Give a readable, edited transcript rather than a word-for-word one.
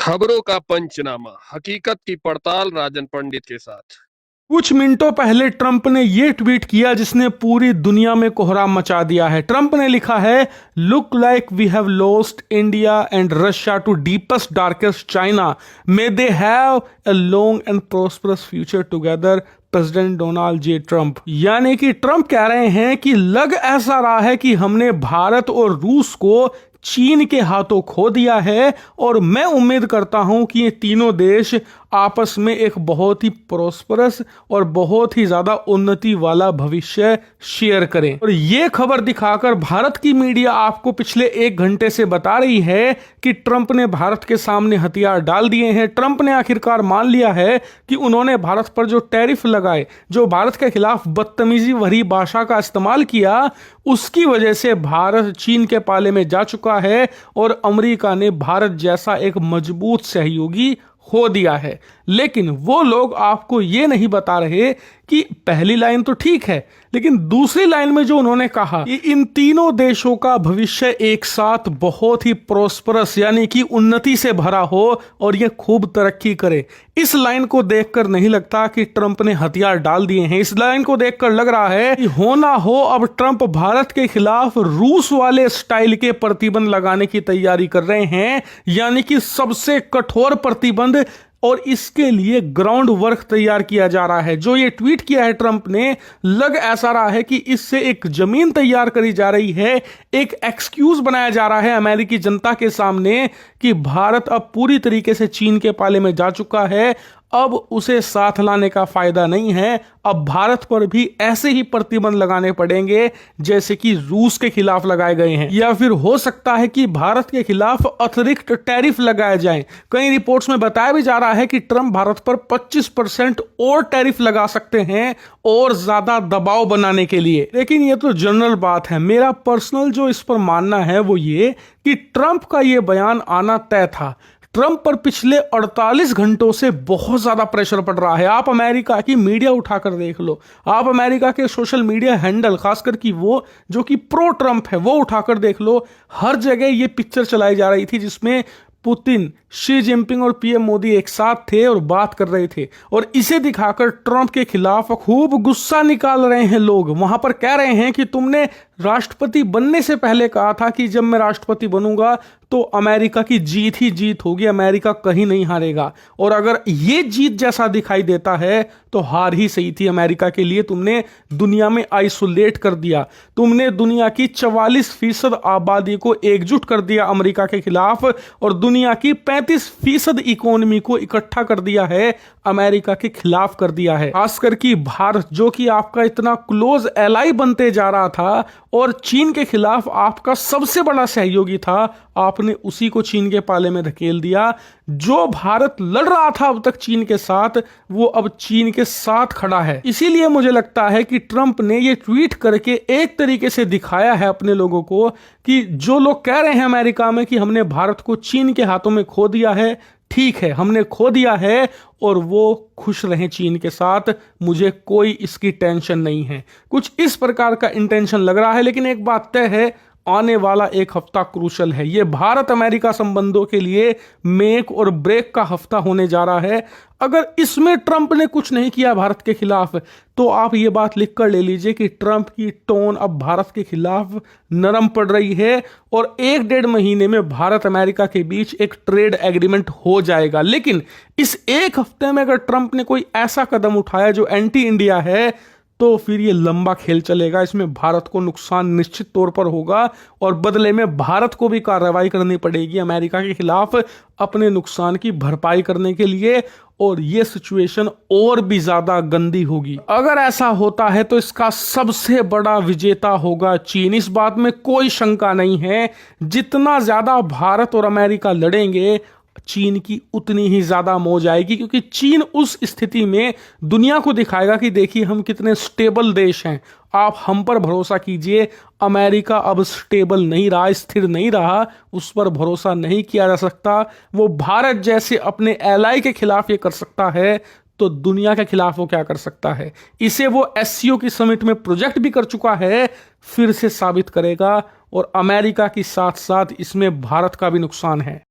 खबरों का पंचनामा, हकीकत की पड़ताल राजन पंडित के साथ। कुछ मिनटों पहले ट्रंप ने यह ट्वीट किया जिसने पूरी दुनिया में कोहराम मचा दिया है। ट्रंप ने लिखा है, look like we have lost India and Russia to deepest darkest China, may they have a long and prosperous future together, president Donald J Trump. यानी कि ट्रंप कह रहे हैं कि लग ऐसा रहा है कि हमने भारत और रूस को चीन के हाथों खो दिया है और मैं उम्मीद करता हूं कि ये तीनों देश आपस में एक बहुत ही प्रोस्परस और बहुत ही ज्यादा उन्नति वाला भविष्य शेयर करें। और ये खबर दिखाकर भारत की मीडिया आपको पिछले 1 घंटे से बता रही है कि ट्रंप ने भारत के सामने हथियार डाल दिए हैं। ट्रंप ने आखिरकार मान लिया है कि उन्होंने भारत पर जो टैरिफ लगाए, जो भारत के खिलाफ बदतमीजी भरी भाषा का इस्तेमाल किया, उसकी वजह से भारत चीन के पाले में जा चुका है और अमेरिका ने भारत जैसा एक मजबूत सहयोगी खो दिया है। लेकिन वो लोग आपको ये नहीं बता रहे कि पहली लाइन तो ठीक है, लेकिन दूसरी लाइन में जो उन्होंने कहा कि इन तीनों देशों का भविष्य एक साथ बहुत ही प्रोस्परस यानी कि उन्नति से भरा हो और ये खूब तरक्की करे, इस लाइन को देखकर नहीं लगता कि ट्रंप ने हथियार डाल दिए हैं। इस लाइन को देखकर लग रहा है कि हो ना हो अब ट्रंप भारत के खिलाफ रूस वाले स्टाइल के प्रतिबंध लगाने की तैयारी कर रहे हैं, यानी कि सबसे कठोर प्रतिबंध, और इसके लिए ग्राउंड वर्क तैयार किया जा रहा है। जो ये ट्वीट किया है ट्रंप ने, लग ऐसा रहा है कि इससे एक जमीन तैयार करी जा रही है, एक एक्सक्यूज बनाया जा रहा है अमेरिकी जनता के सामने कि भारत अब पूरी तरीके से चीन के पाले में जा चुका है, अब उसे साथ लाने का फायदा नहीं है, अब भारत पर भी ऐसे ही प्रतिबंध लगाने पड़ेंगे जैसे कि रूस के खिलाफ लगाए गए हैं, या फिर हो सकता है कि भारत के खिलाफ अतिरिक्त टैरिफ लगाए जाएं। कई रिपोर्ट्स में बताया भी जा रहा है कि ट्रंप भारत पर 25% और टैरिफ लगा सकते हैं और ज्यादा दबाव बनाने के लिए। लेकिन ये तो जनरल बात है, मेरा पर्सनल जो इस पर मानना है वो ये कि ट्रंप का ये बयान आना तय था। ट्रंप पर पिछले 48 घंटों से बहुत ज्यादा प्रेशर पड़ रहा है। आप अमेरिका की मीडिया उठाकर देख लो, आप अमेरिका के सोशल मीडिया हैंडल, खासकर कि वो जो कि प्रो ट्रंप है, वो उठाकर देख लो। हर जगह ये पिक्चर चलाई जा रही थी जिसमें पुतिन, शी जिनपिंग और पीएम मोदी एक साथ थे और बात कर रहे थे, और इसे दिखाकर ट्रंप के खिलाफ खूब गुस्सा निकाल रहे हैं लोग। वहां पर कह रहे हैं कि तुमने राष्ट्रपति बनने से पहले कहा था कि जब मैं राष्ट्रपति बनूंगा तो अमेरिका की जीत ही जीत होगी, अमेरिका कहीं नहीं हारेगा। और अगर ये जीत जैसा दिखाई देता है तो हार ही सही थी अमेरिका के लिए। तुमने दुनिया में आइसोलेट कर दिया, तुमने दुनिया की 44% आबादी को एकजुट कर दिया अमेरिका के खिलाफ, और दुनिया की 35% इकोनॉमी को इकट्ठा कर दिया है, अमेरिका के खिलाफ कर दिया है। खासकर कि भारत जो कि आपका इतना क्लोज एलाई बनते जा रहा था और चीन के खिलाफ आपका सबसे बड़ा सहयोगी था, आपने उसी को चीन के पाले में धकेल दिया। जो भारत लड़ रहा था अब तक चीन के साथ, वो अब चीन के साथ खड़ा है। इसीलिए मुझे लगता है कि ट्रंप ने ये ट्वीट करके एक तरीके से दिखाया है अपने लोगों को कि जो लोग कह रहे हैं अमेरिका में कि हमने भारत को चीन के हाथों में खो दिया है, ठीक है, हमने खो दिया है और वो खुश रहें चीन के साथ, मुझे कोई इसकी टेंशन नहीं है। कुछ इस प्रकार का इंटेंशन लग रहा है। लेकिन एक बात तय है, आने वाला एक हफ्ता क्रूशल है। ये भारत अमेरिका संबंधों के लिए मेक और ब्रेक का हफ्ता होने जा रहा है। अगर इसमें ट्रंप ने कुछ नहीं किया भारत के खिलाफ, तो आप ये बात लिख कर ले लीजिए कि ट्रंप की टोन अब भारत के खिलाफ नरम पड़ रही है और 1-1.5 महीने में भारत अमेरिका के बीच एक ट्रेड एग्रीमेंट हो जाएगा। लेकिन इस एक हफ्ते में अगर ट्रंप ने कोई ऐसा कदम उठाया जो एंटी इंडिया है, तो फिर ये लंबा खेल चलेगा। इसमें भारत को नुकसान निश्चित तौर पर होगा और बदले में भारत को भी कार्रवाई करनी पड़ेगी अमेरिका के खिलाफ अपने नुकसान की भरपाई करने के लिए, और ये सिचुएशन और भी ज्यादा गंदी होगी। अगर ऐसा होता है तो इसका सबसे बड़ा विजेता होगा चीन, इस बात में कोई शंका नहीं है। जितना ज्यादा भारत और अमेरिका लड़ेंगे, चीन की उतनी ही ज्यादा मौज आएगी, क्योंकि चीन उस स्थिति में दुनिया को दिखाएगा कि देखिए हम कितने स्टेबल देश हैं, आप हम पर भरोसा कीजिए। अमेरिका अब स्टेबल नहीं रहा, स्थिर नहीं रहा, उस पर भरोसा नहीं किया जा सकता। वो भारत जैसे अपने एलाई के खिलाफ ये कर सकता है, तो दुनिया के खिलाफ वो क्या कर सकता है? इसे वो एससीओ की समिट में प्रोजेक्ट भी कर चुका है, फिर से साबित करेगा। और अमेरिका के साथ साथ इसमें भारत का भी नुकसान है।